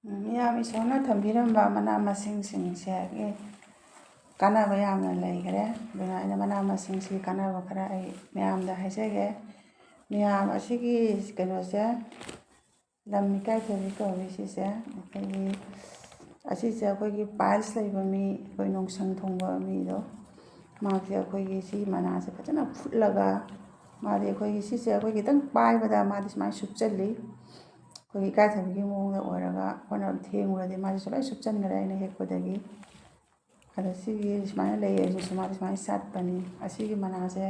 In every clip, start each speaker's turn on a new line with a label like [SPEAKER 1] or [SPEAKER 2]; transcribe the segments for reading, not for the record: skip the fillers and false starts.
[SPEAKER 1] ꯃꯤꯌꯥꯝ ꯏꯁꯣꯔꯅ ꯊꯝꯕꯤꯔꯝꯕ ꯃꯅꯥ ꯃꯁꯤꯡꯁꯤꯡꯁꯦ ꯀꯥꯟꯅꯕ ꯌꯥꯝꯅ ꯂꯩꯈꯔꯦ꯫ ꯑꯗꯨꯅ ꯑꯩꯅ ꯃꯅꯥ ꯃꯁꯤꯡꯁꯤ ꯀꯥꯟꯅꯕ ꯈꯔ ꯑꯩ ꯃꯌꯥꯝꯗ ꯍꯥꯏꯖꯒꯦ꯫ ꯃꯤꯌꯥꯝ ꯑꯁꯤꯒꯤ ꯀꯩꯅꯣꯁꯦ ꯂꯝ ꯏꯀꯥꯏꯊꯕꯤ ꯀꯧꯏ ꯁꯤꯁꯦ ꯑꯁꯤꯁꯦ ꯑꯩꯈꯣꯏꯒꯤ ꯄꯥꯏꯜꯁ ꯂꯩꯕ ꯃꯤ, ꯑꯩꯈꯣꯏ ꯅꯨꯡꯁꯪ ꯊꯨꯡꯕ ꯃꯤꯗꯣ ꯃꯥꯁꯦ ꯑꯩꯈꯣꯏꯒꯤ ꯁꯤ ꯃꯅꯥꯁꯦ ꯐꯖꯅ ꯐꯨꯠꯂꯒ ꯃꯥꯗꯤ ꯑꯩꯈꯣꯏꯒꯤ ꯁꯤꯁꯦ ꯑꯩꯈꯣꯏ ꯈꯤꯇꯪ ꯄꯥꯏꯕꯗ ꯃꯥꯗꯤ ꯁꯨꯃꯥꯏꯅ ꯁꯨꯞꯆꯜꯂꯤ꯫ ꯑꯩꯈꯣꯏꯒꯤ ꯏꯀꯥꯏꯊꯕꯤꯒꯤ ꯃꯑꯣꯡꯗ ꯑꯣꯏꯔꯒ ꯑꯩꯈꯣꯏꯅ ꯊꯦꯡꯉꯨꯔꯗꯤ ꯃꯥꯁꯦ ꯂꯣꯏ ꯁꯨꯞꯆꯟꯈ꯭ꯔꯦ ꯑꯩꯅ ꯍꯦꯛꯄꯗꯒꯤ꯫ ꯑꯗꯣ ꯁꯤꯒꯤ ꯁꯨꯃꯥꯏꯅ ꯂꯩꯔꯁꯨ ꯃꯥꯗꯤ ꯁꯨꯃꯥꯏꯅ ꯁꯥꯠꯄꯅꯤ꯫ ꯑꯁꯤꯒꯤ ꯃꯅꯥꯁꯦ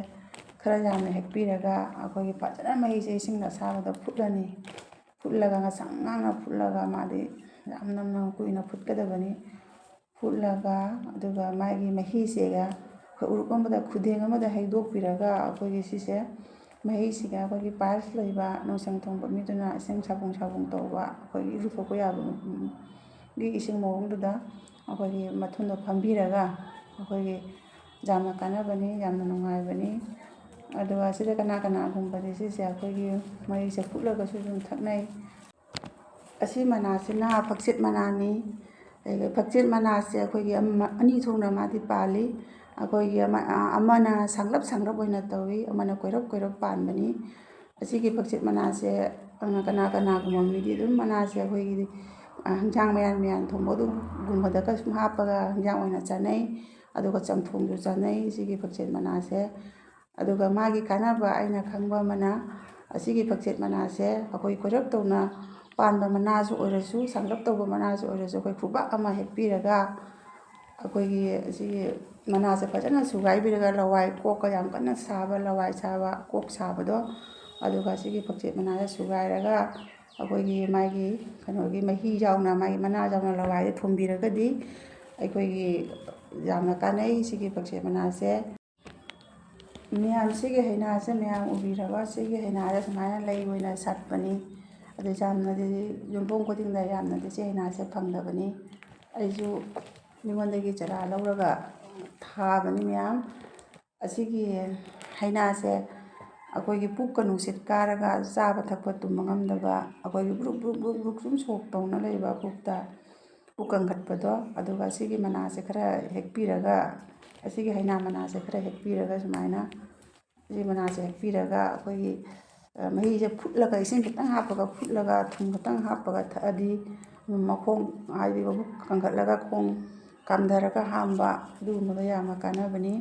[SPEAKER 1] ꯈꯔ ꯌꯥꯝꯅ ꯍꯦꯛꯄꯤꯔꯒ ꯑꯩꯈꯣꯏꯒꯤ ꯐꯖꯅ ꯃꯍꯤꯁꯦ ꯏꯁꯤꯡ ꯑꯁꯥꯕꯗ ꯐꯨꯠꯂꯅꯤ꯫ ꯐꯨꯠꯂꯒ ꯉꯁꯪ ꯉꯥꯡꯅ ꯐꯨꯠꯂꯒ ꯃꯥꯗꯤ ꯌꯥꯝꯅ ꯀꯨꯏꯅ ꯐꯨꯠꯀꯗꯕꯅꯤ꯫ ꯐꯨꯠꯂꯒ ꯑꯗꯨꯒ ꯃꯥꯒꯤ ꯃꯍꯤꯁꯤꯒ ꯑꯩꯈꯣꯏ ꯎꯔꯨꯛ ꯑꯃꯗ ꯈꯨꯗꯦꯡ ꯑꯃꯗ ꯍꯩꯗꯣꯛꯄꯤꯔꯒ ꯑꯩꯈꯣꯏꯒꯤ ꯁꯤꯁꯦ ꯃꯍꯤꯁꯤꯒ ꯑꯩꯈꯣꯏꯒꯤ ꯄꯥꯏꯜꯁ ꯂꯩꯕ ꯅꯨꯡꯁꯪ ꯊꯨꯡꯕ ꯃꯤꯗꯨꯅ ꯏꯁꯤꯡ ꯁꯥꯕꯨꯡ ꯇꯧꯕ ꯑꯩꯈꯣꯏꯒꯤ ꯏꯔꯨꯊꯣꯛꯄ ꯌꯥꯕꯒꯤ ꯏꯁꯤꯡ ꯃꯑꯣꯡꯗꯨꯗ ꯑꯩꯈꯣꯏꯒꯤ ꯃꯊꯨꯟꯗ ꯐꯝꯕꯤꯔꯒ ꯑꯩꯈꯣꯏꯒꯤ ꯌꯥꯝꯅ ꯀꯥꯟꯅꯕꯅꯤ, ꯌꯥꯝꯅ ꯅꯨꯡꯉꯥꯏꯕꯅꯤ꯫ ꯑꯗꯨꯒ ꯁꯤꯗ ꯀꯅꯥꯒꯨꯝꯕꯗꯤ ꯁꯤꯁꯦ ꯑꯩꯈꯣꯏꯒꯤ ꯃꯍꯤꯁꯦ ꯐꯨꯠꯂꯒꯁꯨ ꯑꯗꯨꯝ ꯊꯛꯅꯩ꯫ ꯑꯁꯤ ꯃꯅꯥꯁꯤꯅ ꯐꯛꯆꯤꯠ ꯃꯅꯥꯅꯤ꯫ ꯐꯛꯆꯤꯠ ꯃꯅꯥꯁꯦ ꯑꯩꯈꯣꯏꯒꯤ ꯑꯅꯤ ꯊꯣꯛꯅ ꯃꯥꯗꯤ ꯄꯥꯜꯂꯤ꯫ ꯑꯩꯈꯣꯏꯒꯤ ꯑꯃꯅ ꯁꯥꯡꯂꯞ ꯑꯣꯏꯅ ꯇꯧꯏ, ꯑꯃꯅ ꯀꯣꯏꯔꯞ ꯄꯥꯟꯕꯅꯤ꯫ ꯑꯁꯤꯒꯤ ꯐꯛꯆꯤꯠ ꯃꯅꯥꯁꯦ ꯀꯅꯥꯒꯨꯝꯕ ꯃꯤꯗꯤ ꯑꯗꯨꯝ ꯃꯅꯥꯁꯦ ꯑꯩꯈꯣꯏꯒꯤ ꯍꯤꯟꯖꯥꯡ ꯃꯌꯥꯟ ꯊꯣꯡꯕꯒꯨꯝꯕꯗꯒ ꯁꯨꯝ ꯍꯥꯞꯄꯒ ꯍꯤꯟꯖꯥꯡ ꯑꯣꯏꯅ ꯆꯥꯅꯩ꯫ ꯑꯗꯨꯒ ꯆꯝꯊꯣꯡꯁꯨ ꯆꯥꯅꯩ ꯁꯤꯒꯤ ꯐꯛꯆꯤꯠ ꯃꯅꯥꯁꯦ꯫ ꯑꯗꯨꯒ ꯃꯥꯒꯤ ꯀꯥꯟꯅꯕ ꯑꯩꯅ ꯈꯪꯕ ꯑꯃꯅ ꯑꯁꯤꯒꯤ ꯐꯛꯆꯤꯠ ꯃꯅꯥꯁꯦ ꯑꯩꯈꯣꯏ ꯀꯣꯏꯔꯞ ꯇꯧꯅ ꯄꯥꯟꯕ ꯃꯅꯥꯁꯨ ꯑꯣꯏꯔꯁꯨ ꯁꯥꯡꯂꯞ ꯇꯧꯕ ꯃꯅꯥꯁꯨ ꯑꯣꯏꯔꯁꯨ ꯑꯩꯈꯣই ꯈꯨꯕꯥꯛ ꯑꯃ ꯍꯦꯛꯄꯤꯔꯒ ꯑꯩꯈꯣꯏꯒꯤ ꯑꯁꯤꯒꯤ ꯃꯅꯥꯁꯦ ꯐꯖꯅ ꯁꯨꯒꯥꯏꯕꯤꯔꯒ ꯂꯋꯥꯏ ꯀꯣꯛꯀ ꯌꯥꯝ ꯀꯟꯅ ꯁꯥꯕ ꯂꯋꯥꯏ ꯁꯥꯕ ꯀꯣꯛ ꯁꯥꯕꯗꯣ ꯑꯗꯨꯒ ꯁꯤꯒꯤ ꯐꯛꯆꯤꯠ ꯃꯅꯥꯁꯦ ꯁꯨꯒꯥꯏꯔꯒ ꯑꯩꯈꯣꯏꯒꯤ ꯃꯥꯒꯤ ꯀꯩꯅꯣꯒꯤ ꯃꯍꯤ ꯌꯥꯎꯅ ꯃꯥꯒꯤ ꯃꯅꯥ ꯌꯥꯎꯅ ꯂꯋꯥꯏꯗ ꯊꯣꯝꯕꯤꯔꯒꯗꯤ ꯑꯩꯈꯣꯏꯒꯤ ꯌꯥꯝꯅ ꯀꯥꯟꯅꯩ ꯁꯤꯒꯤ ꯐꯛꯆꯤꯠ ꯃꯅꯥꯁꯦ꯫ ꯁꯤꯒꯤ ꯍꯩꯅꯥꯁꯦ ꯃꯌꯥꯝ ꯎꯕꯤꯔꯕ ꯁꯤꯒꯤ ꯍꯩꯅꯥꯁꯦ ꯁꯨꯃꯥꯏꯅ ꯂꯩ ꯑꯣꯏꯅ ꯁꯥꯠꯄꯅꯤ꯫ ꯑꯗꯨ ꯌꯥꯝꯅꯗꯤ ꯌꯨꯝꯊꯣꯡ ꯈꯨꯗꯤꯡꯗ ꯌꯥꯝꯅꯗꯤ ꯁꯤ ꯍꯩꯅꯥꯁꯦ ꯐꯪꯗꯕꯅꯤ꯫ ꯑꯩꯁꯨ ꯃꯤꯉꯣꯟꯗꯒꯤ ꯆꯔꯥ ꯂꯧꯔꯒ ꯊꯥꯕꯅꯤ ꯃꯌꯥꯝ꯫ ꯑꯁꯤꯒꯤ ꯍꯩꯅꯥꯁꯦ ꯑꯩꯈꯣꯏꯒꯤ ꯄꯨꯛꯀ ꯅꯨꯡꯁꯤꯠ ꯀꯥꯔꯒ ꯆꯥꯕ ꯊꯛꯄ ꯇꯨꯝꯕ ꯉꯝꯗꯕ ꯑꯩꯈꯣꯏꯒꯤ ꯕ꯭ꯔꯨꯛ ꯁꯨꯝ ꯁꯣꯛ ꯇꯧꯅ ꯂꯩꯕ ꯄꯨꯛ ꯀꯟꯈꯠꯄꯗꯣ ꯑꯗꯨꯒ ꯑꯁꯤꯒꯤ ꯃꯅꯥꯁꯦ ꯈꯔ ꯍꯦꯛꯄꯤꯔꯒ ꯑꯁꯤꯒꯤ ꯍꯩꯅꯥ ꯃꯅꯥꯁꯦ ꯈꯔ ꯍꯦꯛꯄꯤꯔꯒ ꯁꯨꯃꯥꯏꯅ ꯁꯤ ꯃꯅꯥꯁꯦ ꯍꯦꯛꯄꯤꯔꯒ ꯑꯩꯈꯣꯏꯒꯤ ꯃꯍꯤꯁꯦ ꯐꯨꯠꯂꯒ ꯏꯁꯤꯡ ꯈꯤꯇꯪ ꯍꯥꯞꯄꯒ ꯐꯨꯠꯂꯒ ꯊꯨꯝ ꯈꯤꯇꯪ ꯍꯥꯞꯄꯒ ꯊꯛꯑꯗꯤ ꯃꯈꯣꯡ ꯍꯥꯏꯗꯤ ꯃꯕꯨꯛ ꯀꯟꯈꯠꯂꯒ ꯈꯣꯡ ꯀꯥꯝꯊꯔꯒ ꯍꯥꯝꯕ ꯑꯗꯨꯒꯨꯝꯕꯗ ꯌꯥꯝꯅ ꯀꯥꯟꯅꯕꯅꯤ꯫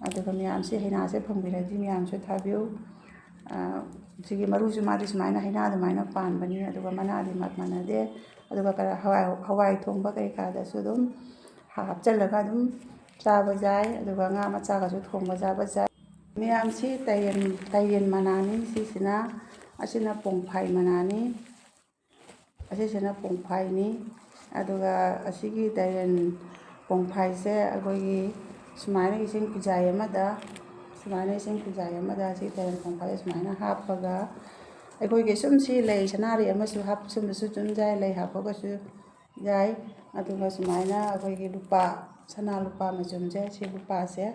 [SPEAKER 1] ꯑꯗꯨꯒ ꯃꯌꯥꯝꯁꯤ ꯍꯩꯅꯥꯁꯦ ꯐꯪꯕꯤꯔꯗꯤ ꯃꯌꯥꯝꯁꯨ ꯊꯥꯕꯤꯌꯨ꯫ ꯁꯤꯒꯤ ꯃꯔꯨꯁꯨ ꯃꯥꯗꯤ ꯁꯨꯃꯥꯏꯅ ꯍꯩꯅꯥ ꯑꯗꯨꯃꯥꯏꯅ ꯄꯥꯟꯕꯅꯤ ꯑꯗꯨꯒ ꯃꯅꯥꯗꯤ ꯃꯥꯟꯅꯗꯦ꯫ ꯑꯗꯨꯒ ꯍꯋꯥꯏ ꯊꯣꯡꯕ ꯀꯩꯀꯥꯗꯁꯨ ꯑꯗꯨꯝ ꯍꯥꯞꯆꯜꯂꯒ ꯑꯗꯨꯝ ꯆꯥꯕ ꯌꯥꯏ ꯑꯗꯨꯒ ꯉꯥ ꯃꯆꯥꯒꯁꯨ ꯊꯣꯡꯕ ꯆꯥꯕ ꯌꯥꯏ꯫ ꯃꯌꯥꯝꯁꯤ ꯇꯥꯌꯦꯟ ꯃꯅꯥꯅꯤ ꯑꯁꯤꯅ ꯄꯣꯡꯐꯥꯏ ꯃꯅꯥꯅꯤ, ꯑꯁꯤꯁꯤꯅ ꯄꯣꯡꯐꯥꯏꯅꯤ꯫ ꯑꯗꯨꯒ ꯑꯁꯤꯒꯤ ꯇꯥꯌꯦꯟ ꯄꯣꯡꯐꯥꯏꯁꯦ ꯑꯩꯈꯣꯏꯒꯤ ꯁꯨꯃꯥꯏꯅ ꯏꯁꯤꯡ ꯈꯨꯖꯥꯏ ꯑꯃꯗ ꯑꯁꯤ ꯇꯥꯌꯦꯟ ꯄꯣꯡꯐꯥꯏꯁꯦ ꯁꯨꯃꯥꯏꯅ ꯍꯥꯞꯄꯒ ꯑꯩꯈꯣꯏꯒꯤ ꯁꯤ ꯂꯩ ꯁꯅꯥꯔꯩ ꯑꯃꯁꯨ ꯍꯥꯞꯆꯤꯟꯕꯁꯨ ꯑꯗꯨꯝ ꯌꯥꯏ, ꯂꯩ ꯍꯥꯞꯄꯒꯁꯨ ꯌꯥꯏ꯫ ꯑꯗꯨꯒ ꯁꯨꯃꯥꯏꯅ ꯑꯩꯈꯣꯏꯒꯤ ꯁꯅꯥ ꯂꯨꯄꯥ ꯃꯆꯨꯝꯁꯦ ꯁꯤ ꯂꯨꯄꯥꯁꯦ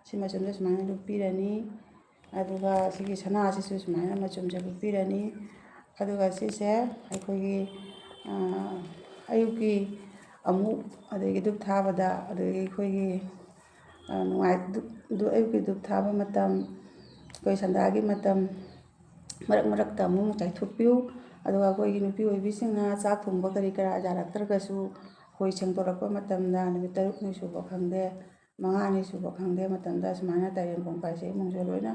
[SPEAKER 1] ꯁꯤ ꯃꯆꯨꯝꯁꯦ ꯁꯨꯃꯥꯏꯅ ꯂꯨꯞꯄꯤꯔꯅꯤ꯫ ꯑꯗꯨꯒ ꯁꯤꯒꯤ ꯁꯅꯥꯁꯤꯁꯨ ꯁꯨꯃꯥꯏꯅ ꯃꯆꯨꯝꯁꯦ ꯂꯨꯞꯄꯤꯔꯅꯤ꯫ ꯑꯗꯨꯒ ꯁꯤꯁꯦ ꯑꯩꯈꯣꯏꯒꯤ ꯑꯌꯨꯛꯀꯤ ꯑꯃꯨꯛ ꯑꯗꯒꯤ ꯙꯨꯞ ꯊꯥꯕꯗ ꯑꯗꯒꯤ ꯑꯩꯈꯣꯏꯒꯤ ꯑꯌꯨꯛꯀꯤ ꯙꯨꯞ ꯊꯥꯕ ꯃꯇꯝ, ꯑꯩꯈꯣই ꯁꯟꯙꯥꯒꯤ ꯃꯇꯝ ꯃꯔꯛꯇ ꯑꯃꯨꯛ ꯆꯥꯏꯊꯣꯛꯄꯤꯌꯨ꯫ ꯑꯗꯨꯒ ꯑꯩꯈꯣꯏꯒꯤ ꯅꯨꯄꯤ ꯑꯣꯏꯕꯤꯁꯤꯡꯅ ꯆꯥꯛ ꯊꯣꯡꯕ ꯀꯔꯤ ꯀꯔꯥ ꯌꯥꯔꯛꯇ꯭ꯔꯒꯁꯨ ꯑꯩꯈꯣꯏ ꯁꯦꯡꯗꯣꯔꯛꯄ ꯃꯇꯝꯗ ꯅꯨꯃꯤꯠ 5ꯅꯤ ꯁꯨꯕ ꯈꯪꯗꯦ, 5ꯅꯤ ꯁꯨꯕ ꯈꯪꯗꯦ ꯃꯇꯝꯗ ꯁꯨꯃꯥꯏꯅ ꯇꯥꯌꯦꯟ ꯄꯣꯡꯐꯥꯏꯁꯦ ꯏꯃꯨꯡꯁꯦ ꯂꯣꯏꯅ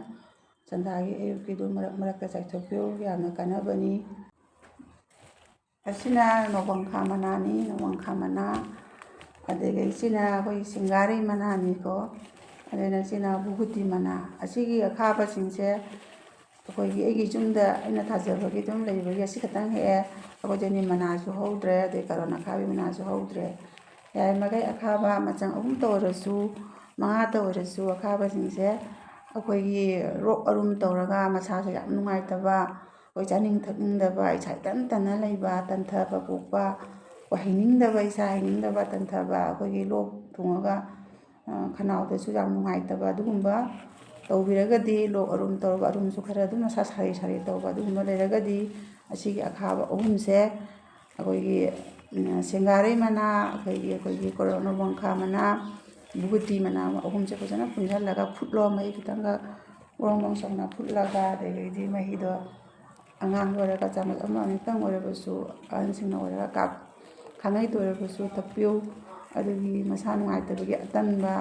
[SPEAKER 1] ꯁꯟꯙꯥꯒꯤ ꯑꯌꯨꯛꯀꯤꯗꯨ ꯃꯔꯛꯇ ꯆꯥꯏꯊꯣꯛꯄꯤꯌꯨ, ꯌꯥꯝꯅ ꯀꯥꯟꯅꯕꯅꯤ꯫ ꯑꯁꯤꯅ ꯅꯣꯡꯃꯪꯈꯥ ꯃꯅꯥꯅꯤ, ꯅꯣꯡꯃꯪꯈꯥ ꯃꯅꯥ꯫ ꯑꯗꯒꯤ ꯁꯤꯅ ꯑꯩꯈꯣꯏ ꯁꯤꯡꯒꯥꯔꯩ ꯃꯅꯥꯅꯤꯀꯣ꯫ ꯑꯗꯨꯅ ꯁꯤꯅ ꯚꯨꯕꯨꯇꯤ ꯃꯅꯥ꯫ ꯑꯁꯤꯒꯤ ꯑꯈꯥꯕꯁꯤꯡꯁꯦ ꯑꯩꯈꯣꯏꯒꯤ ꯑꯩꯒꯤ ꯌꯨꯝꯗ ꯑꯩꯅ ꯊꯥꯖꯕꯒꯤ ꯑꯗꯨꯝ ꯂꯩꯕꯒꯤ ꯑꯁꯤ ꯈꯛꯇꯪ ꯍꯦꯛꯑꯦ꯫ ꯑꯩꯈꯣꯏ ꯗꯦꯅꯤꯝ ꯃꯅꯥꯁꯨ ꯍꯧꯗ꯭ꯔꯦ, ꯑꯗꯩ ꯀꯥꯔꯣꯠ ꯑꯈꯥꯕꯤ ꯃꯅꯥꯁꯨ ꯍꯧꯗ꯭ꯔꯦ꯫ ꯌꯥꯔꯤꯃꯈꯩ ꯑꯈꯥꯕ ꯃꯆꯪ 3ꯇ ꯑꯣꯏꯔꯁꯨ 5ꯇ ꯑꯣꯏꯔꯁꯨ ꯑꯈꯥꯕꯁꯤꯡꯁꯦ ꯑꯩꯈꯣꯏꯒꯤ ꯔꯣꯛ ꯑꯔꯨꯝ ꯇꯧꯔꯒ ꯃꯁꯥꯁꯦ ꯌꯥꯝ ꯅꯨꯡꯉꯥꯏꯇꯕ, ꯑꯩꯈꯣꯏ ꯆꯥꯅꯤꯡ ꯊꯛꯅꯤꯡꯗꯕ, ꯏꯁꯥ ꯏꯇꯟ ꯇꯟꯅ ꯂꯩꯕ, ꯇꯟꯊꯕ ꯄꯣꯛꯄ, ꯏꯁꯥ ꯍꯩꯅꯤꯡꯗꯕ, ꯇꯟꯊꯕ, ꯑꯩꯈꯣꯏꯒꯤ ꯂꯣꯛ ꯊꯨꯡꯉꯒ ꯈꯅꯥꯎꯗꯁꯨ ꯌꯥꯝ ꯅꯨꯡꯉꯥꯏꯇꯕ ꯑꯗꯨꯒꯨꯝꯕ ꯇꯧꯕꯤꯔꯒꯗꯤ ꯂꯣꯛ ꯑꯔꯨꯝ ꯇꯧꯔꯒ ꯑꯔꯨꯝꯁꯨ ꯈꯔ ꯑꯗꯨꯝ ꯃꯁꯥ ꯁꯥꯔꯤ ꯇꯧꯕ ꯑꯗꯨꯒꯨꯝꯕ ꯂꯩꯔꯒꯗꯤ ꯑꯁꯤꯒꯤ ꯑꯈꯥꯕ 3ꯁꯦ ꯑꯩꯈꯣꯏꯒꯤ ꯁꯦꯡꯒꯥꯔꯩ ꯃꯅꯥ, ꯑꯩꯈꯣꯏꯒꯤ ꯀꯣꯔꯣꯅꯕꯪꯈꯥ ꯃꯅꯥ, ꯕꯨꯒꯨꯇꯤ ꯃꯅꯥ ꯑꯍꯨꯝꯁꯦ ꯐꯖꯅ ꯄꯨꯟꯁꯤꯜꯂꯒ ꯐꯨꯠꯂꯣ, ꯃꯍꯤ ꯈꯤꯇꯪꯒ ꯕ꯭ꯔꯣꯡ ꯕ꯭ꯔꯣꯡ ꯁꯧꯅ ꯐꯨꯠꯂꯒ, ꯑꯗꯒꯤꯗꯤ ꯃꯍꯤꯗꯣ ꯑꯉꯥꯡꯕ ꯑꯣꯏꯔꯒ ꯆꯥꯃꯁ ꯑꯃ ꯑꯅꯤꯇꯪ ꯑꯣꯏꯔꯕꯁꯨ, ꯑꯍꯟꯁꯤꯡꯅ ꯑꯣꯏꯔꯒ ꯈꯥꯡꯉꯩꯇ ꯑꯣꯏꯔꯕꯁꯨ ꯊꯛꯄꯤꯌꯨ. ꯑꯗꯨꯒꯤ ꯃꯁꯥ ꯅꯨꯡꯉꯥꯏꯇꯕꯒꯤ, ꯑꯇꯟꯕ,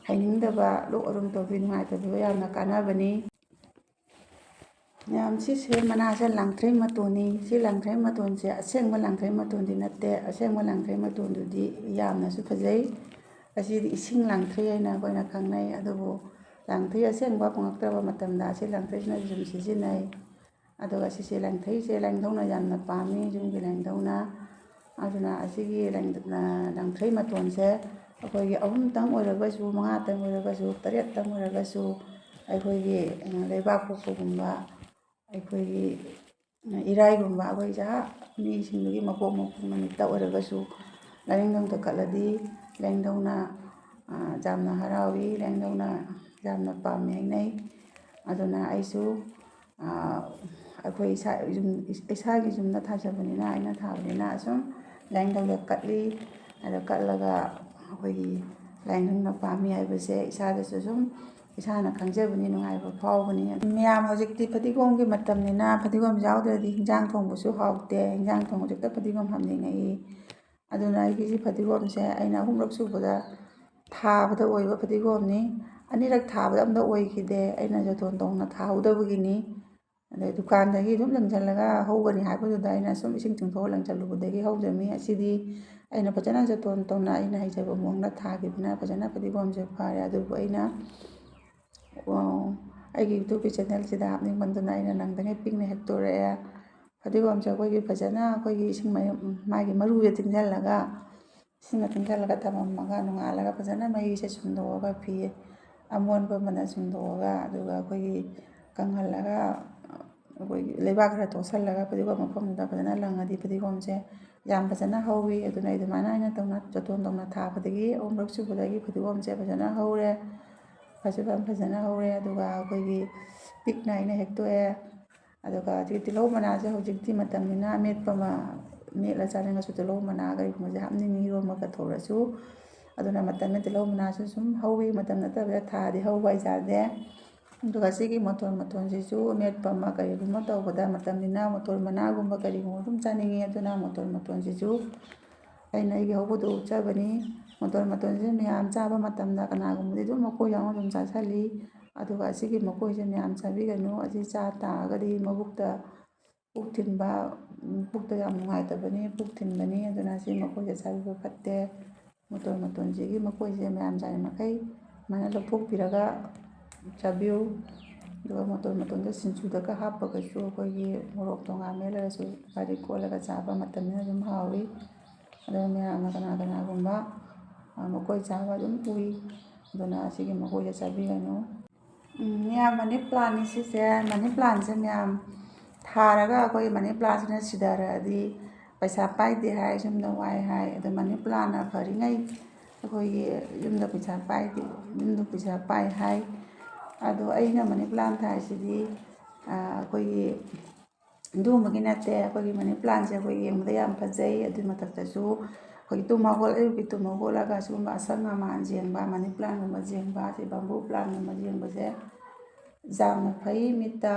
[SPEAKER 1] ꯍꯩꯅꯤꯡꯗꯕ, ꯂꯣꯛ ꯑꯔꯨꯝ ꯇꯧꯕꯤ ꯅꯨꯡꯉꯥꯏꯇꯕꯗ ꯌꯥꯝꯅ ꯀꯥꯟꯅꯕꯅꯤ. ꯃꯌꯥꯝ ꯁꯤꯁꯦ ꯃꯅꯥꯁꯦ ꯂꯥꯡꯊ꯭ꯔꯩ ꯃꯇꯣꯟꯅꯤ. ꯁꯤ ꯂꯥꯡꯊ꯭ꯔꯩ ꯃꯇꯣꯟꯁꯦ ꯑꯁꯦꯡꯕ ꯂꯥꯡꯊ꯭ꯔꯩ ꯃꯇꯣꯟꯗꯤ ꯅꯠꯇꯦ. ꯑꯁꯦꯡꯕ ꯂꯥꯡꯊ꯭ꯔꯩ ꯃꯇꯣꯟꯗꯨꯗꯤ ꯌꯥꯝꯅꯁꯨ ꯐꯖꯩ. ꯑꯁꯤꯗꯤ ꯏꯁꯤꯡ ꯂꯥꯡꯊ꯭ꯔꯩ ꯍꯥꯏꯅ ꯑꯩꯈꯣꯏꯅ ꯈꯪꯅꯩ. ꯑꯗꯨꯕꯨ ꯂꯥꯡꯊ꯭ꯔꯩ ꯑꯁꯦꯡꯕ ꯐꯪꯉꯛꯇ꯭ꯔꯕ ꯃꯇꯝꯗ ꯑꯁꯤ ꯂꯥꯡꯊ꯭ꯔꯩꯁꯤꯅ ꯁꯨꯝ ꯁꯤꯖꯤꯟꯅꯩ. ꯑꯗꯨꯒ ꯁꯤꯁꯦ ꯂꯥꯡꯊ꯭ꯔꯩꯁꯦ ꯂꯥꯏꯅꯤꯡꯊꯧꯅ ꯌꯥꯝꯅ ꯄꯥꯝꯃꯤ, ꯌꯨꯝꯒꯤ ꯂꯥꯏꯅꯤꯡꯊꯧꯅ. ꯑꯗꯨꯅ ꯑꯁꯤꯒꯤ ꯂꯥꯡꯊ꯭ꯔꯩ ꯃꯇꯣꯟꯁꯦ ꯑꯩꯈꯣꯏꯒꯤ 3ꯇꯪ ꯑꯣꯏꯔꯒꯁꯨ, 5ꯇꯪ ꯑꯣꯏꯔꯒꯁꯨ, 7ꯇꯪ ꯑꯣꯏꯔꯒꯁꯨ, ꯑꯩꯈꯣꯏꯒꯤ ꯂꯩꯕꯥꯛꯄꯣꯛꯄꯒꯨꯝꯕ, ꯑꯩꯈꯣꯏꯒꯤ ꯏꯔꯥꯏꯒꯨꯝꯕ, ꯑꯩꯈꯣꯏ ꯃꯤꯁꯤꯡꯗꯨꯒꯤ ꯃꯄꯣꯛ ꯅꯨꯃꯤꯠꯇ ꯑꯣꯏꯔꯒꯁꯨ ꯂꯥꯏꯅꯤꯡꯊꯧꯗ ꯀꯠꯂꯗꯤ ꯂꯥꯏꯅꯤꯡꯊꯧꯅ ꯌꯥꯝꯅ ꯍꯔꯥꯎꯏ, ꯂꯥꯏꯅꯤꯡꯊꯧꯅ ꯌꯥꯝꯅ ꯄꯥꯝꯃꯤ ꯍꯥꯏꯅꯩ. ꯑꯗꯨꯅ ꯑꯩꯁꯨ ꯑꯩꯈꯣꯏ ꯏꯁꯥꯒꯤ ꯌꯨꯝꯗ ꯊꯥꯖꯕꯅꯤꯅ, ꯑꯩꯅ ꯊꯥꯕꯅꯤꯅ ꯑꯁꯨꯝ ꯂꯥꯏꯅꯤꯡꯊꯧꯗ ꯀꯠꯂꯤ. ꯑꯗ ꯀꯠꯂꯒ ꯑꯩꯈꯣꯏꯒꯤ ꯂꯥꯏꯅꯤꯡꯊꯧꯅ ꯄꯥꯝꯃꯤ ꯍꯥꯏꯕꯁꯦ ꯏꯁꯥꯗꯁꯨ ꯁꯨꯝ ꯏꯁꯥꯅ ꯈꯪꯖꯕꯅꯤ, ꯅꯨꯡꯉꯥꯏꯕ ꯐꯥꯎꯕꯅꯤ. ꯃꯌꯥꯝ ꯍꯧꯖꯤꯛꯇꯤ ꯐꯗꯤꯒꯣꯝꯒꯤ ꯃꯇꯝꯅꯤꯅ ꯐꯗꯤꯒꯣꯝ ꯌꯥꯎꯗ꯭ꯔꯗꯤ ꯍꯤꯟꯖꯥꯡ ꯊꯣꯡꯕꯁꯨ ꯍꯥꯎꯇꯦ. ꯍꯤꯟꯖꯥꯡ ꯊꯣꯡꯕꯁꯨ ꯍꯦꯛꯇ ꯐꯗꯤꯒꯣꯝ ꯍꯥꯞꯅꯤꯡꯉꯛꯏ. ꯑꯗꯨꯅ ꯑꯩꯒꯤꯁꯤ ꯐꯗꯤꯒꯣꯝꯁꯦ ꯑꯩꯅ 3ꯔꯛ ꯁꯨꯕꯗ ꯊꯥꯕꯗ ꯑꯣꯏꯕ ꯐꯗꯤꯒꯣꯝꯅꯤ. 2ꯔꯛ ꯊꯥꯕꯗ ꯑꯝꯇ ꯑꯣꯏꯈꯤꯗꯦ. ꯑꯩꯅ ꯖꯣꯇꯣꯟ ꯇꯧꯅ ꯊꯥꯍꯧꯗꯕꯒꯤꯅꯤ. ꯑꯗꯩ ꯗꯨꯀꯥꯟꯗꯒꯤ ꯑꯗꯨꯝ ꯂꯪꯁꯤꯜꯂꯒ ꯍꯧꯒꯅꯤ ꯍꯥꯏꯕꯗꯨꯗ ꯑꯩꯅ ꯁꯨꯝ ꯏꯁꯤꯡ ꯆꯤꯡꯊꯣꯛꯑ ꯂꯪꯁꯤꯜꯂꯨꯕꯗꯒꯤ ꯍꯧꯖꯔꯝꯃꯤ. ꯑꯁꯤꯗꯤ ꯑꯩꯅ ꯐꯖꯅ ꯖꯣꯇꯣꯟ ꯇꯧꯅ ꯑꯩꯅ ꯍꯩꯖꯕ ꯃꯑꯣꯡꯗ ꯊꯥꯈꯤꯕꯅ ꯐꯖꯅ ꯐꯗꯤꯒꯣꯝꯁꯦ ꯐꯔꯦ. ꯑꯗꯨꯕꯨ ꯑꯩꯅ ꯑꯩꯒꯤ ꯌꯨꯇ꯭ꯌꯨꯕꯀꯤ ꯆꯦꯅꯦꯜꯁꯤꯗ ꯍꯥꯞꯅꯤꯡꯃꯟꯗꯨꯅ ꯑꯩꯅ ꯅꯪꯗꯉꯩ ꯄꯤꯛꯅ ꯍꯦꯛꯇꯣꯔꯛꯑꯦ. ꯐꯗꯤꯒꯣꯝꯁꯦ ꯑꯩꯈꯣꯏꯒꯤ ꯐꯖꯅ ꯑꯩꯈꯣꯏꯒꯤ ꯏꯁꯤꯡ ꯃꯥꯒꯤ ꯃꯔꯨꯁꯦ ꯇꯤꯡꯁꯤꯜꯂꯒ, ꯏꯁꯤꯡꯅ ꯇꯤꯡꯁꯤꯜꯂꯒ ꯊꯝꯃꯝꯃꯒ ꯅꯣꯡꯉꯥꯜꯂꯒ ꯐꯖꯅ ꯃꯍꯤꯁꯦ ꯁꯨꯝꯗꯣꯛꯑꯒ, ꯐꯤ ꯑꯃꯣꯟꯕ ꯑꯃꯅ ꯁꯨꯝꯗꯣꯛꯑꯒ, ꯑꯗꯨꯒ ꯑꯩꯈꯣꯏꯒꯤ ꯀꯪꯍꯜꯂꯒ, ꯑꯩꯈꯣꯏꯒꯤ ꯂꯩꯕꯥꯛ ꯈꯔ ꯇꯣꯠꯁꯤꯜꯂꯒ ꯐꯗꯤꯒꯣꯝ ꯃꯐꯝꯗꯨꯗ ꯐꯖꯅ ꯂꯪꯉꯗꯤ ꯐꯗꯤꯒꯣꯝꯁꯦ ꯌꯥꯝ ꯐꯖꯅ ꯍꯧꯋꯤ. ꯑꯗꯨꯅ ꯑꯗꯨꯃꯥꯏꯅ ꯑꯩꯅ ꯖꯣꯇꯣꯟ ꯇꯧꯅ ꯊꯥꯕꯗꯒꯤ 3ꯔꯛ ꯁꯨꯕꯗꯒꯤ ꯐꯗꯤꯒꯣꯝꯁꯦ ꯐꯖꯅ ꯍꯧꯔꯦ. ꯐꯖꯅ ꯍꯧꯔꯦ. ꯑꯗꯨꯒ ꯑꯩꯈꯣꯏꯒꯤ ꯄꯤꯛꯅ ꯑꯩꯅ ꯍꯦꯛꯇꯣꯛꯑꯦ. ꯑꯗꯨꯒ ꯍꯧꯖꯤꯛ ꯇꯤꯜꯍꯧ ꯃꯅꯥꯁꯦ ꯍꯧꯖꯤꯛꯇꯤ ꯃꯇꯝꯅꯤꯅ ꯑꯃꯦꯠꯄ ꯑꯃ ꯃꯦꯠꯂ ꯆꯥꯅꯤꯡꯉꯁꯨ ꯇꯤꯜꯍꯧ ꯃꯅꯥ ꯀꯔꯤꯒꯨꯝꯕꯁꯦ ꯍꯥꯞꯅꯤꯡꯉꯤ, ꯏꯔꯣꯟꯕꯒ ꯇꯧꯔꯁꯨ. ꯑꯗꯨꯅ ꯃꯇꯝꯗ ꯇꯤꯜꯍꯧ ꯃꯅꯥꯁꯨ ꯁꯨꯝ ꯍꯧꯋꯤ. ꯃꯇꯝ ꯅꯠꯇꯕꯗ ꯊꯥꯗꯤ ꯍꯧꯕ ꯑꯩ ꯌꯥꯗꯦ. ꯑꯗꯨꯒ ꯁꯤꯒꯤ ꯃꯇꯣꯟꯁꯤꯁꯨ ꯑꯃꯦꯠꯄ ꯑꯃ ꯀꯔꯤꯒꯨꯝꯕ ꯇꯧꯕꯗ ꯃꯇꯝꯅꯤꯅ ꯃꯇꯣꯟ ꯃꯅꯥꯒꯨꯝꯕ ꯀꯔꯤꯒꯨꯝꯕ ꯑꯗꯨꯝ ꯆꯥꯅꯤꯡꯉꯤ. ꯑꯗꯨꯅ ꯃꯇꯣꯟꯁꯤꯁꯨ ꯑꯩꯅ ꯑꯩꯒꯤ ꯍꯧꯕꯗ ꯎꯠꯆꯕꯅꯤ. ꯃꯇꯣꯟꯁꯤꯁꯨ ꯃꯌꯥꯝ ꯆꯥꯕ ꯃꯇꯝꯗ ꯀꯅꯥꯒꯨꯝꯕꯗꯤ ꯑꯗꯨꯝ ꯃꯀꯣꯏ ꯌꯥꯎꯅ ꯑꯗꯨꯝ ꯆꯥꯁꯤꯜꯂꯤ. ꯑꯗꯨꯒ ꯑꯁꯤꯒꯤ ꯃꯀꯣꯏꯁꯦ ꯃꯌꯥꯝ ꯆꯥꯕꯤꯒꯅꯨ. ꯑꯁꯤ ꯆꯥ ꯇꯥꯔꯒꯗꯤ ꯃꯕꯨꯛꯇ ꯄꯨꯛ ꯊꯤꯟꯕ, ꯄꯨꯛꯇ ꯌꯥꯝ ꯅꯨꯡꯉꯥꯏꯇꯕꯅꯤ, ꯄꯨꯛ ꯊꯤꯟꯕꯅꯤ. ꯑꯗꯨꯅ ꯁꯤ ꯃꯀꯣꯏꯁꯦ ꯆꯥꯕꯤꯕ ꯐꯠꯇꯦ. ꯃꯇꯣꯟꯁꯤꯒꯤ ꯃꯀꯣꯏꯁꯦ ꯃꯌꯥꯝ ꯆꯥꯔꯤꯃꯈꯩ ꯁꯨꯃꯥꯏꯅ ꯂꯧꯊꯣꯛꯄꯤꯔꯒ ꯆꯥꯕꯤꯌꯨ. ꯑꯗꯨꯒ ꯃꯇꯣꯟꯗ ꯁꯤꯡꯖꯨꯗꯒ ꯍꯥꯞꯄꯒꯁꯨ ꯑꯩꯈꯣꯏꯒꯤ ꯃꯣꯔꯣꯛ ꯊꯣꯡꯒꯥ ꯃꯦꯠꯂꯒꯁꯨ ꯉꯥꯔꯤ ꯀꯣꯠꯂꯒ ꯆꯥꯕ ꯃꯇꯝꯅꯤꯅ ꯑꯗꯨꯝ ꯍꯥꯎꯏ. ꯑꯗꯨꯒ ꯃꯌꯥꯝꯅ ꯀꯅꯥꯒꯨꯝꯕ ꯃꯀꯣꯏ ꯆꯥꯕ ꯑꯗꯨꯝ ꯎꯏ. ꯑꯗꯨꯅ ꯑꯁꯤꯒꯤ ꯃꯀꯣꯏꯁꯦ ꯆꯥꯕꯤꯒꯅꯨ. ꯃꯌꯥꯝ ꯃꯅꯤ ꯄ꯭ꯂꯥꯟꯅꯤ ꯁꯤꯁꯦ. ꯃꯅꯤ ꯄ꯭ꯂꯥꯟꯁꯦ ꯃꯌꯥꯝ ꯊꯥꯔꯒ ꯑꯩꯈꯣꯏ ꯃꯅꯤ ꯄ꯭ꯂꯥꯟꯁꯤꯅ ꯁꯤꯊꯔꯛꯑꯗꯤ ꯄꯩꯁా ꯄꯥꯏꯗꯦ ꯍꯥꯏ, ꯌꯨꯝꯗ ꯋꯥꯏ ꯍꯥꯏ. ꯑꯗꯣ ꯃꯅꯤ ꯄ꯭ꯂꯥꯟꯅ ꯐꯔꯤꯉꯩ ꯑꯩꯈꯣꯏꯒꯤ ꯌꯨꯝꯗ ꯄꯩꯁా ꯄꯥꯏ ꯍꯥꯏ. ꯑꯗꯣ ꯑꯩꯅ ꯃꯅꯤ ꯄ꯭ꯂꯥꯟ ꯊꯥꯔꯤꯁꯤꯗꯤ ꯑꯩꯈꯣꯏꯒꯤ ꯑꯗꯨꯒꯨꯝꯕꯒꯤ ꯅꯠꯇꯦ. ꯑꯩꯈꯣꯏꯒꯤ ꯃꯅꯤ ꯄ꯭ꯂꯥꯟꯁꯦ ꯑꯩꯈꯣꯏ ꯌꯦꯡꯕꯗ ꯌꯥꯝ ꯐꯖꯩ. ꯑꯗꯨꯒꯤ ꯃꯊꯛꯇꯁꯨ ꯑꯩꯈꯣꯏꯒꯤ ꯑꯌꯨꯛꯀꯤ ꯇꯨꯝ ꯍꯧꯒꯠꯂꯒ ꯁꯤꯒꯨꯝꯕ ꯑꯁꯪ ꯑꯃꯥꯟ ꯌꯦꯡꯕ, ꯃꯅꯤ ꯄ꯭ꯂꯥꯟꯒꯨꯝꯕ ꯌꯦꯡꯕ, ꯁꯤ ꯕꯦꯝꯕꯨ ꯄ꯭ꯂꯥꯟꯒꯨꯝꯕ ꯌꯦꯡꯕꯁꯦ ꯌꯥꯝꯅ ꯐꯩ ꯃꯤꯠꯇ.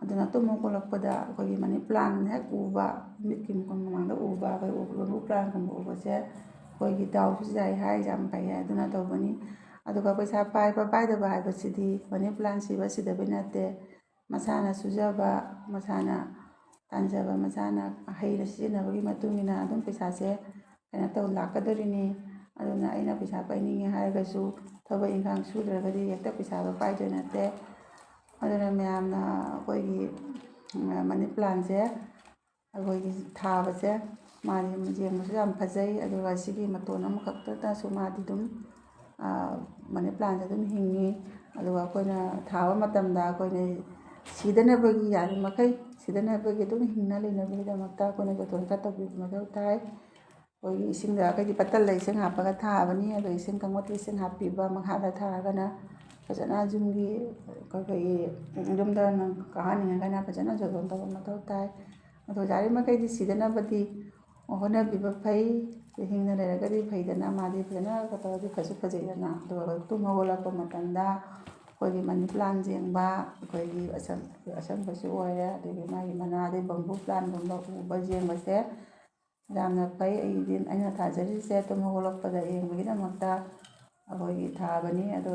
[SPEAKER 1] ꯑꯗꯨꯅ ꯇꯨꯝ ꯍꯧꯒꯠꯂꯛꯄꯗ ꯑꯩꯈꯣꯏꯒꯤ ꯃꯅꯤ ꯄ꯭ꯂꯥꯟ ꯍꯦꯛ ꯎꯕ, ꯃꯤꯠꯀꯤ ꯃꯃꯥꯡꯗ ꯎꯕ, ꯑꯩꯈꯣꯏ ꯕꯦꯝꯕꯨ ꯄ꯭ꯂꯥꯟꯒꯨꯝꯕ ꯎꯕꯁꯦ ꯑꯩꯈꯣꯏꯒꯤ ꯗꯥꯎꯁꯨ ꯌꯥꯏ ꯍꯥꯏ, ꯌꯥꯝ ꯐꯩ ꯍꯥꯏ. ꯑꯗꯨꯅ ꯇꯧꯕꯅꯤ. ꯑꯗꯨꯒ ꯄꯩꯁా ꯄꯥꯏꯕ ꯄꯥꯏꯗꯕ ꯍꯥꯏꯕꯁꯤꯗꯤ ꯃꯅꯤ ꯄ꯭ꯂꯥꯟ ꯁꯤꯗꯕꯩ ꯅꯠꯇꯦ. ꯃꯁꯥꯅ ꯁꯨꯖꯕ, ꯃꯁꯥꯅ ꯇꯥꯟꯖꯕ, ꯃꯁꯥꯅ ꯍꯩꯅ ꯁꯤꯖꯤꯟꯅꯕꯒꯤ ꯃꯇꯨꯡ ꯏꯟꯅ ꯑꯗꯨꯝ ꯄꯩꯁꯥꯁꯦ ꯂꯥꯛꯀꯗꯣꯔꯤꯅꯤ. ꯑꯗꯨꯅ ꯑꯩꯅ ꯄꯩꯁా ꯄꯥꯏꯅꯤꯡꯉꯦ ꯍꯥꯏꯔꯒꯁꯨ ꯊꯕꯛ ꯏꯟꯈꯥꯡ ꯁꯨꯗ꯭ꯔꯒꯗꯤ ꯍꯦꯛꯇ ꯄꯩꯁꯥꯗꯣ ꯄꯥꯏꯗꯣꯏ ꯅꯠꯇꯦ. ꯑꯗꯨꯅ ꯃꯌꯥꯝꯅ ꯑꯩꯈꯣꯏꯒꯤ ꯃꯅꯤ ꯄ꯭ꯂꯥꯟꯁꯦ ꯑꯩꯈꯣꯏꯒꯤ ꯊꯥꯕꯁꯦ ꯃꯥꯗꯤ ꯌꯦꯡꯕꯁꯨ ꯌꯥꯝ ꯐꯖꯩ. ꯑꯗꯨꯒ ꯁꯤꯒꯤ ꯃꯇꯣꯟ ꯑꯃꯈꯛꯇꯗꯁꯨ ꯃꯥꯗꯤ ꯑꯗꯨꯝ ꯃꯅꯤ ꯄ꯭ꯂꯥꯟꯁꯦ ꯑꯗꯨꯝ ꯍꯤꯡꯉꯤ. ꯑꯗꯨꯒ ꯑꯩꯈꯣꯏꯅ ꯊꯥꯕ ꯃꯇꯝꯗ ꯑꯩꯈꯣꯏꯅ ꯁꯤꯗꯅꯕꯒꯤ, ꯌꯥꯔꯤꯃꯈꯩ ꯁꯤꯗꯅꯕꯒꯤ, ꯑꯗꯨꯝ ꯍꯤꯡꯅ ꯂꯩꯅꯕꯒꯤꯗꯃꯛꯇ ꯑꯩꯈꯣꯏꯅ ꯖꯣꯇꯣꯟ ꯈꯔ ꯇꯧꯕꯤꯕ ꯃꯊꯧ ꯇꯥꯏ. ꯑꯩꯈꯣꯏꯒꯤ ꯏꯁꯤꯡꯗ ꯑꯩꯈꯣꯏꯗꯤ ꯕꯇꯜꯗ ꯏꯁꯤꯡ ꯍꯥꯞꯄꯒ ꯊꯥꯕꯅꯤ. ꯑꯗꯣ ꯏꯁꯤꯡ ꯀꯪꯕꯗ ꯏꯁꯤꯡ ꯍꯥꯞꯄꯤꯕ, ꯃꯈꯥꯗ ꯊꯥꯔꯒꯅ ꯐꯖꯅ ꯑꯩꯈꯣꯏꯒꯤ ꯌꯨꯝꯗ ꯀꯥꯍꯟꯅꯤꯡꯉꯒꯅ ꯐꯖꯅ ꯖꯣꯇꯣꯟ ꯇꯧꯕ ꯃꯊꯧ ꯇꯥꯏ. ꯑꯗꯣ ꯌꯥꯔꯤꯃꯈꯩꯗꯤ ꯁꯤꯗꯅꯕꯗꯤ ꯍꯣꯠꯅꯕꯤꯕ ꯐꯩ ꯍꯤꯡꯅ ꯂꯩꯔꯒꯗꯤ ꯐꯩꯗꯅ ꯃꯥꯗꯤ ꯐꯖꯅ ꯇꯧꯔꯗꯤ ꯐꯁꯨ ꯐꯖꯩꯗꯅ ꯑꯗꯨꯒ ꯇꯨꯝ ꯍꯧꯒꯠꯂꯛꯄ ꯃꯇꯝꯗ ꯑꯩꯈꯣꯏꯒꯤ ꯃꯅꯤ ꯄ꯭ꯂꯥꯟ ꯌꯦꯡꯕ ꯑꯩꯈꯣꯏꯒꯤ ꯑꯁꯪꯕꯁꯨ ꯑꯣꯏꯔꯦ ꯑꯗꯒꯤ ꯃꯥꯒꯤ ꯃꯅꯥꯗꯩ ꯕꯝꯕꯨ ꯄ꯭ꯂꯥꯟꯒꯨꯝꯕ ꯎꯕ ꯌꯦꯡꯕꯁꯦ ꯌꯥꯝꯅ ꯐꯩ ꯑꯩꯅ ꯊꯥꯖꯔꯤꯁꯦ ꯇꯨꯝ ꯍꯧꯒꯠꯂꯛꯄꯗ ꯌꯦꯡꯕꯒꯤꯗꯃꯛꯇ ꯑꯩꯈꯣꯏꯒꯤ ꯊꯥꯕꯅꯤ ꯑꯗꯣ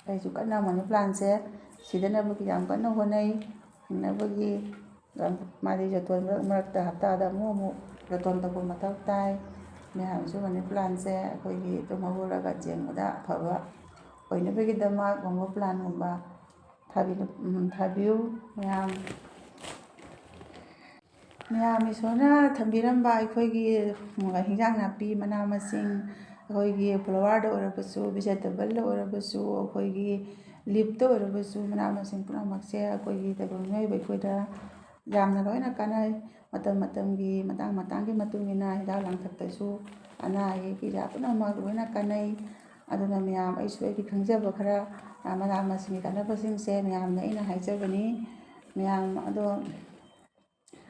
[SPEAKER 1] ꯑꯩꯁꯨ ꯀꯟꯅ ꯃꯅꯤ ꯄ꯭ꯂꯥꯟꯁꯦ ꯁꯤꯗꯅꯕꯒꯤ ꯌꯥꯝ ꯀꯟꯅ ꯍꯣꯠꯅꯩ ꯍꯤꯡꯅꯕꯒꯤ ꯃꯥꯗꯤ ꯖꯣꯇꯣꯟ ꯃꯔꯛ ꯃꯔꯛꯇ ꯍꯞꯇꯥꯗ ꯑꯃꯨꯛ ꯖꯣꯇꯣꯟ ꯇꯧꯕ ꯃꯊꯧ ꯇꯥꯏ ꯃꯌꯥꯝꯁꯨ ꯃꯅꯤ ꯄ꯭ꯂꯥꯟꯁꯦ ꯑꯩꯈꯣꯏꯒꯤ ꯇꯨꯝ ꯍꯧꯒꯠꯂꯒ ꯌꯦꯡꯕꯗ ꯑꯐꯕ ꯑꯣꯏꯅꯕꯒꯤꯗꯃꯛ ꯕꯝꯕꯨ ꯄ꯭ꯂꯥꯟꯒꯨꯝꯕ ꯊꯥꯕꯤꯌꯨ ꯃꯌꯥꯝ ꯏꯁꯣꯔꯅ ꯊꯝꯕꯤꯔꯝꯕ ꯑꯩꯈꯣꯏꯒꯤ ꯍꯤꯟꯖꯥꯡ ꯅꯥꯄꯤ ꯃꯅꯥ ꯃꯁꯤꯡ ꯑꯩꯈꯣꯏꯒꯤ ꯐ꯭ꯂꯥꯋꯔꯗ ꯑꯣꯏꯔꯕꯁꯨ ꯚꯦꯖꯤꯇꯦꯕꯜꯗ ꯑꯣꯏꯔꯕꯁꯨ ꯑꯩꯈꯣꯏꯒꯤ ꯂꯤꯞꯇ ꯑꯣꯏꯔꯕꯁꯨ ꯃꯅꯥ ꯃꯁꯤꯡ ꯄꯨꯝꯅꯃꯛꯁꯦ ꯑꯩꯈꯣꯏꯒꯤ ꯇꯥꯏꯕꯪ ꯃꯤꯑꯣꯏꯕ ꯑꯩꯈꯣꯏꯗ ꯌꯥꯝꯅ ꯂꯣꯏꯅ ꯀꯥꯟꯅꯩ ꯃꯇꯝ ꯃꯇꯝꯒꯤ ꯃꯇꯥꯡ ꯃꯇꯥꯡꯒꯤ ꯃꯇꯨꯡ ꯏꯟꯅ ꯍꯤꯗꯥꯛ ꯂꯥꯡꯊꯛꯇꯁꯨ ꯑꯅꯥ ꯑꯌꯦꯛ ꯀꯩꯀꯥ ꯄꯨꯝꯅꯃꯛ ꯂꯣꯏꯅ ꯀꯥꯟꯅꯩ ꯑꯗꯨꯅ ꯃꯌꯥꯝ ꯑꯩꯁꯨ ꯑꯩꯒꯤ ꯈꯪꯖꯕ ꯈꯔ ꯃꯅꯥ ꯃꯁꯤꯡꯒꯤ ꯀꯥꯟꯅꯕꯁꯤꯡꯁꯦ ꯃꯌꯥꯝꯅ ꯑꯩꯅ ꯍꯥꯏꯖꯕꯅꯤ ꯃꯌꯥꯝ ꯑꯗꯣ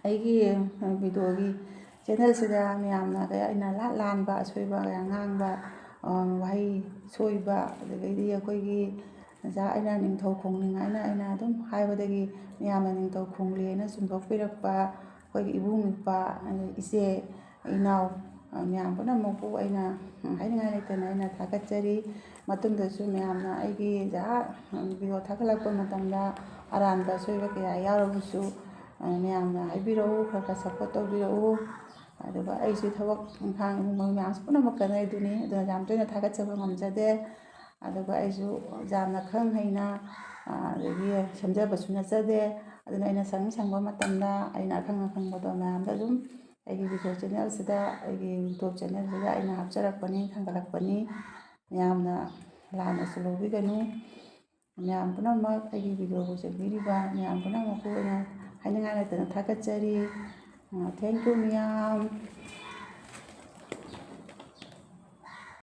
[SPEAKER 1] ꯑꯩꯒꯤ ꯚꯤꯗꯤꯑꯣꯒꯤ ꯆꯦꯅꯦꯜꯁꯤꯗ ꯃꯌꯥꯝꯅ ꯑꯩꯅ ꯂꯥꯟꯕ ꯑꯁꯣꯏꯕ ꯀꯌꯥ ꯉꯥꯡꯕ ꯋꯥꯍꯩ ꯁꯣꯏꯕ ꯑꯗꯒꯤꯗꯤ ꯑꯩꯈꯣꯏꯒꯤ ꯑꯩꯅ ꯅꯤꯡꯊꯧ ꯈꯣꯡꯅꯤꯡꯉꯥꯏꯅ ꯑꯩꯅ ꯑꯗꯨꯝ ꯍꯥꯏꯕꯗꯒꯤ ꯃꯌꯥꯝꯅ ꯅꯤꯡꯊꯧ ꯈꯣꯡꯂꯦꯅ ꯆꯨꯝꯊꯣꯛꯄꯤꯔꯛꯄ ꯑꯩꯈꯣꯏꯒꯤ ꯏꯕꯨꯡ ꯏꯄ꯭ꯋꯥ ꯏꯆꯦ ꯏꯅꯥꯎ ꯃꯌꯥꯝ ꯄꯨꯝꯅꯃꯛꯄꯨ ꯑꯩꯅ ꯍꯥꯏꯅꯤꯡꯉꯥꯏ ꯂꯩꯇꯅ ꯑꯩꯅ ꯊꯥꯒꯠꯆꯔꯤ ꯃꯇꯨꯡꯗꯁꯨ ꯃꯌꯥꯝꯅ ꯑꯩꯒꯤ ꯚꯤꯗꯤꯑꯣ ꯊꯥꯒꯠꯂꯛꯄ ꯃꯇꯝꯗ ꯑꯔꯥꯟꯕ ꯑꯁꯣꯏꯕ ꯀꯌꯥ ꯌꯥꯎꯔꯕꯁꯨ ꯃꯌꯥꯝꯅ ꯍꯥꯏꯕꯤꯔꯛꯎ ꯈꯔ ꯈꯔ ꯁꯞꯄꯣꯔꯠ ꯇꯧꯕꯤꯔꯛꯎ ꯑꯗꯨꯒ ꯑꯩꯁꯨ ꯊꯕꯛ ꯏꯪꯈꯥꯡ ꯏꯃꯨꯡ ꯃꯌꯥꯝꯁꯨ ꯄꯨꯝꯅꯃꯛ ꯀꯥꯟꯅꯩꯗꯨꯅꯤ ꯑꯗꯨꯅ ꯌꯥꯝ ꯇꯣꯏꯅ ꯊꯥꯒꯠꯆꯕ ꯉꯝꯖꯗꯦ ꯑꯗꯨꯒ ꯑꯩꯁꯨ ꯌꯥꯝꯅ ꯈꯪ ꯍꯩꯅ ꯑꯗꯒꯤ ꯁꯦꯝꯖꯕꯁꯨ ꯅꯠꯆꯗꯦ ꯑꯗꯨꯅ ꯑꯩꯅ ꯁꯪꯕ ꯃꯇꯝꯗ ꯑꯩꯅ ꯑꯈꯪꯕꯗꯣ ꯃꯌꯥꯝꯗ ꯑꯗꯨꯝ ꯑꯩꯒꯤ ꯚꯤꯗꯤꯑꯣ ꯆꯦꯅꯦꯜꯁꯤꯗ ꯑꯩꯒꯤ ꯌꯨꯇꯨꯕ ꯆꯦꯅꯦꯜꯁꯤꯗ ꯑꯩꯅ ꯍꯥꯞꯆꯔꯛꯄꯅꯤ ꯊꯥꯡꯒꯠꯂꯛꯄꯅꯤ ꯃꯌꯥꯝꯅ ꯂꯥꯟꯅꯁꯨ ꯂꯧꯕꯤꯒꯅꯨ ꯃꯌꯥꯝ ꯄꯨꯝꯅꯃꯛ ꯑꯩꯒꯤ ꯚꯤꯗꯤꯑꯣꯕꯨ ꯌꯦꯡꯕꯤꯔꯤꯕ ꯃꯌꯥꯝ ꯄꯨꯝꯅꯃꯛꯄꯨ ꯑꯩꯅ ꯍꯥꯏꯅꯤꯡꯉꯥꯏ ꯂꯩꯇꯅ ꯊꯥꯒꯠꯆꯔꯤ ꯊꯦꯡꯛ ꯌꯨ ꯃꯌꯥꯝ